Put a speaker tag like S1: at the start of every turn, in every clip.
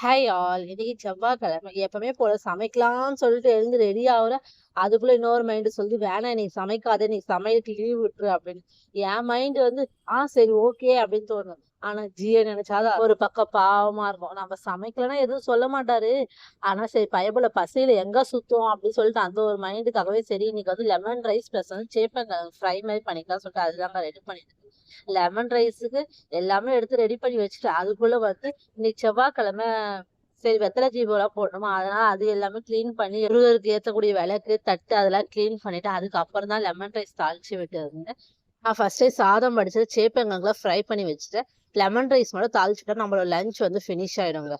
S1: Hi all. இன்னைக்கு செவ்வாய்க்கிழமை. எப்பவுமே போல சமைக்கலாம்னு சொல்லிட்டு எழுந்து ரெடி ஆகுறேன். அதுக்குள்ள இன்னொரு மைண்ட் சொல்லுது, "வேணாம் நீ சமைக்காத. நீ சமையலுக்கு லீவ் விட்டுரு" அப்படின்னு. என் மைண்ட் வந்து, சரி ஓகே" அப்படின்னு தோணும். ஆனா ஜிய நினைச்சா தான் ஒரு பக்கம் பாவமா இருக்கும். நம்ம சமைக்கலன்னா எதுவும் சொல்ல மாட்டாரு. ஆனா சரி பயப்புள்ள பசியில எங்க சுத்துவோம் அப்படின்னு சொல்லிட்டு அந்த ஒரு மைண்டுக்காகவே சரி இன்னைக்கு வந்து லெமன் ரைஸ் பிளஸ் வந்து சேப்பங்கிழங்கு ஃப்ரை மாதிரி பண்ணிக்கலாம்னு சொல்லிட்டு அதுதாங்க ரெடி பண்ணிட்டு இருக்கேன். லெமன் ரைஸுக்கு எல்லாமே எடுத்து ரெடி பண்ணி வச்சுட்டு அதுக்குள்ள வந்து இன்னைக்கு செவ்வாய்க்கிழமை சரி வெத்தலை தீபம்லாம் போடணுமா, அதனால அது எல்லாமே கிளீன் பண்ணி முருகருக்கு ஏத்தக்கூடிய விளக்கு, தட்டு அதெல்லாம் கிளீன் பண்ணிட்டு, அதுக்கப்புறம் தான் லெமன் ரைஸ் தாளிச்சு விட்டுருந்தேன். நான் ஃபர்ஸ்ட்டே சாதம் வடிச்சு சேப்பங்கிழங்குலாம் ஃப்ரை பண்ணி வச்சுட்டேன். லெமன் ரைஸ் மட்டும் தாளிச்சுட்டா நம்மளோட லஞ்ச் வந்து ஃபினிஷ் ஆயிடுங்க.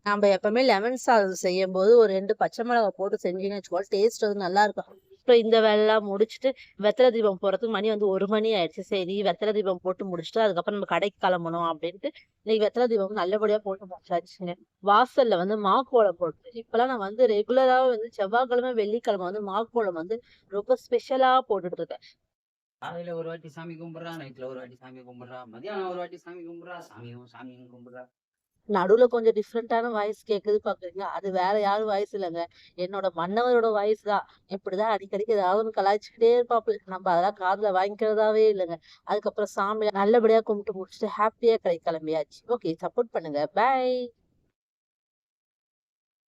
S1: நம்ம எப்பவுமே லெமன் சாதம் செய்யும்போது ஒரு 2 பச்சை மிளகா போட்டு செஞ்சீங்கன்னு வச்சுக்கோங்க, டேஸ்ட் வந்து நல்லாருக்கும். அப்புறம் இந்த வேலைலாம் முடிச்சுட்டு, வெத்தல தீபம் போடுறதுக்கு மணி வந்து 1 மணி ஆயிடுச்சு. சரி வெத்தல தீபம் போட்டு முடிச்சுட்டு, அதுக்கப்புறம் நம்ம கடைக்கு கிளம்பணும் அப்படின்ட்டு, இன்னைக்கு வெத்தல தீபம் நல்லபடியா போட்டு முடிச்சாச்சுங்க. வாசல்ல வந்து மாக்கோலம் போட்டு இப்பலாம் நான் வந்து ரெகுலரா வந்து செவ்வாய்க்கிழமை, வெள்ளிக்கிழமை வந்து மாக்கோலம் வந்து ரொம்ப ஸ்பெஷலா போட்டுட்டு இருக்கேன்.
S2: காலையில ஒரு வாட்டி சாமி கும்பிடுறா, நைட்ல ஒரு வாட்டி சாமி கும்பிடுறா, மதியானம் ஒரு வாட்டி சாமி கும்பிடுறா, சாமியும் கும்பிடுறா.
S1: நடுவுல கொஞ்சம் டிஃப்ரெண்டான வாய்ஸ் கேட்குது பாக்குறீங்களா? அது வேற யாரும் வாய்ஸ் இல்லங்க. என்னோட மன்னவரோட வாய்ஸ் தான். இப்படிதான் அடிக்கடிக்கு ஏதாவது ஒண்ணு கலாய்ச்சுக்கிட்டே இருப்பாப்புல. நம்ம அதெல்லாம் காதுல வாங்கிக்கிறதாவே இல்லங்க. அதுக்கப்புறம் சாமிய நல்லபடியா கும்பிட்டு முடிச்சுட்டு ஹாப்பியா கிளம்பியாச்சு. ஓகே சப்போர்ட் பண்ணுங்க. பை.